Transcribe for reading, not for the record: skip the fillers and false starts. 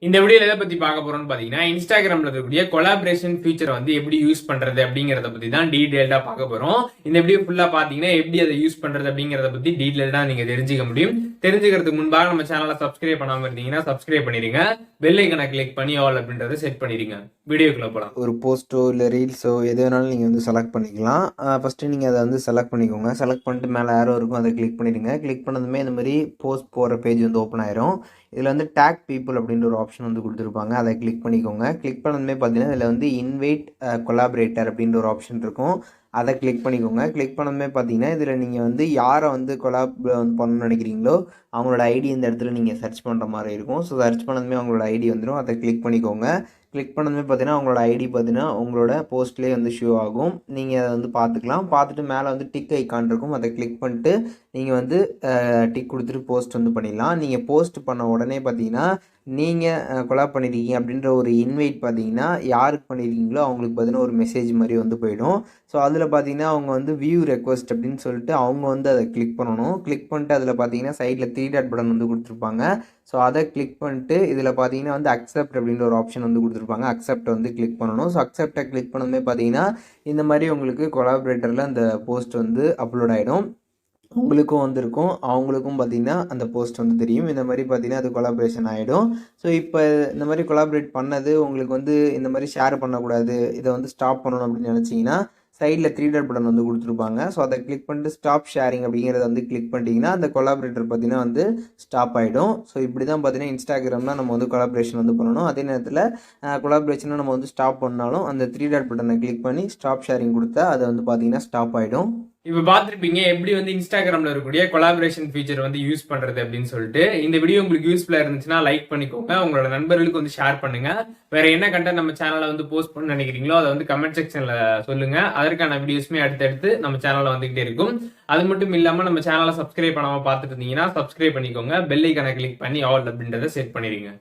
இந்த வீடியோல எதை பத்தி பார்க்க போறோம்னு பாத்தீங்கன்னா, இன்ஸ்டாகிராம்ல இருக்கக்கூடிய கொலாபரேஷன் ஃபீச்சர் வந்து எப்படி யூஸ் பண்றது அப்படிங்கறத பத்தி தான் டீடைல்டா பார்க்க போறோம். இந்த வீடியோ ஃபுல்லா பாத்தீங்கன்னா எப்படி அதை யூஸ் பண்றது அப்படிங்கறத பத்தி டீடைல்டா நீங்க தெரிஞ்சுக்க முடியும். தெரிஞ்சுக்கிறதுக்கு முன்பாக நம்ம சேனலை சப்ஸ்கிரைப் பண்ணாம இருந்தீங்கன்னா சப்ஸ்கிரைப் பண்ணிருங்க. பெல் ஐக்கனை கிளிக் பண்ணி ஆல் அப்படின்றத செட் பண்ணிடுங்க. வீடியோக்குள்ள போலாம். ஒரு போஸ்ட்டோ இல்லை ரீல்ஸோ எது வேணாலும் நீங்கள் வந்து செலக்ட் பண்ணிக்கலாம். ஃபஸ்ட்டு நீங்கள் அதை வந்து செலக்ட் பண்ணிக்கோங்க. செலக்ட் பண்ணிட்டு மேலே ஏரோ இருக்கும், அதை கிளிக் பண்ணிடுங்க. கிளிக் பண்ணதுமே இந்த மாதிரி போஸ்ட் போகிற பேஜ் வந்து ஓப்பன் ஆயிரும். இதில் வந்து டேக் பீப்புள் அப்படின்ற ஒரு ஆப்ஷன் வந்து கொடுத்துருப்பாங்க, அதை கிளிக் பண்ணிக்கோங்க. கிளிக் பண்ணதுமே பார்த்தீங்கன்னா இதில் வந்து இன்வைட் கொலாபரேட்டர் அப்படின்ற ஒரு ஆப்ஷன் இருக்கும், அதை கிளிக் பண்ணிக்கோங்க. கிளிக் பண்ணதுமே பார்த்தீங்கன்னா இதில் நீங்கள் வந்து யாரை வந்து கொலாப் வந்து பண்ணணும்னு நினைக்கிறீங்களோ அவங்களோட ஐடி இந்த இடத்துல நீங்கள் சர்ச் பண்ணுற மாதிரி இருக்கும். ஸோ சர்ச் பண்ணதுமே அவங்களோட ஐடி வந்துடும், அதை கிளிக் பண்ணிக்கோங்க. கிளிக் பண்ணதுமே பார்த்தீங்கன்னா அவங்களோட ஐடி பார்த்தீங்கன்னா உங்களோட போஸ்ட்லேயே வந்து ஷோ ஆகும். நீங்கள் அதை வந்து பார்த்துக்கலாம். பார்த்துட்டு மேலே வந்து டிக் ஐக்கான் இருக்கும், அதை கிளிக் பண்ணிட்டு நீங்கள் வந்து டிக் கொடுத்துட்டு போஸ்ட் வந்து பண்ணிடலாம். நீங்கள் போஸ்ட் பண்ண உடனே பார்த்தீங்கன்னா நீங்கள் கொலாப் பண்ணியிருக்கீங்க அப்படின்ற ஒரு இன்வைட் பார்த்தீங்கன்னா யாருக்கு பண்ணியிருக்கீங்களோ அவங்களுக்கு பார்த்தீங்கன்னா ஒரு மெசேஜ் மாதிரி வந்து போயிடும். ஸோ அதில் பார்த்தீங்கன்னா அவங்க வந்து வியூ ரெக்வஸ்ட் அப்படின்னு சொல்லிட்டு அவங்க வந்து அதை கிளிக் பண்ணணும். கிளிக் பண்ணிட்டு அதில் பார்த்தீங்கன்னா சைடில் 3 டாட் பட்டன் வந்து கொடுத்துருப்பாங்க. ஸோ அதை கிளிக் பண்ணிட்டு இதில் பார்த்தீங்கன்னா வந்து அக்செப்ட் அப்படின்ற ஒரு ஆப்ஷன் வந்து கொடுத்துருப்பாங்க, அக்செப்ட் வந்து கிளிக் பண்ணணும். ஸோ அக்செப்டை கிளிக் பண்ணதுமே பார்த்தீங்கன்னா இந்த மாதிரி உங்களுக்கு கொலாபரேட்டரில் அந்த போஸ்ட் வந்து அப்லோட் ஆகிடும். உங்களுக்கும் வந்திருக்கும், அவங்களுக்கும் பார்த்தீங்கன்னா அந்த போஸ்ட் வந்து தெரியும். இந்த மாதிரி பார்த்தீங்கன்னா அது கொலாபரேஷன் ஆகிடும். ஸோ இப்போ இந்த மாதிரி கொலாபரேட் பண்ணது உங்களுக்கு வந்து இந்த மாதிரி ஷேர் பண்ணக்கூடாது, இதை வந்து ஸ்டாப் பண்ணணும் அப்படின்னு நினச்சிங்கன்னா சைடில் 3 டாட் பட்டன் வந்து கொடுத்துருப்பாங்க. ஸோ அதை கிளிக் பண்ணிட்டு ஸ்டாப் ஷேரிங் அப்படிங்கிறத வந்து கிளிக் பண்ணிட்டீங்கன்னா அந்த கொலாபரேட்டர் பார்த்தீங்கன்னா வந்து ஸ்டாப் ஆகிடும். ஸோ இப்படி தான் பார்த்தீங்கன்னா இன்ஸ்டாகிராமில் நம்ம வந்து கொலாபரேஷன் வந்து பண்ணணும். அதே நேரத்தில் கொலாபரேஷனை நம்ம வந்து ஸ்டாப் பண்ணாலும் அந்த 3 டாட் பட்டனை கிளிக் பண்ணி ஸ்டாப் ஷேரிங் கொடுத்தா அது வந்து பார்த்தீங்கன்னா ஸ்டாப் ஆகிடும். இப்போ பார்த்துருப்பீங்க எப்படி வந்து இன்ஸ்டாகிராம்ல இருக்கக்கூடிய கொலாபரேஷன் ஃபீச்சர் வந்து யூஸ் பண்றது அப்படின்னு சொல்லிட்டு. இந்த வீடியோ உங்களுக்கு யூஸ்ஃபுல்லா இருந்துச்சுன்னா லைக் பண்ணிக்கோங்க, உங்களோட நண்பர்களுக்கு வந்து ஷேர் பண்ணுங்க. வேற என்ன கண்டென்ட் நம்ம சேனல்ல வந்து போஸ்ட் பண்ண நினைக்கிறீங்களோ அதை வந்து கமெண்ட் செக்ஷன்ல சொல்லுங்க. அதற்கான வீடியோஸ்மே அடுத்தடுத்து நம்ம சேனல்ல வந்துகிட்டே இருக்கும். அது மட்டும் இல்லாம நம்ம சேனலை சப்ஸ்கிரைப் பண்ணாம பார்த்துட்டு இருந்தீங்கன்னா சப்ஸ்கிரைப் பண்ணிக்கோங்க. பெல் ஐக்கானை கிளிக் பண்ணி ஆல் அப்படின்றத செட் பண்ணிடுங்க.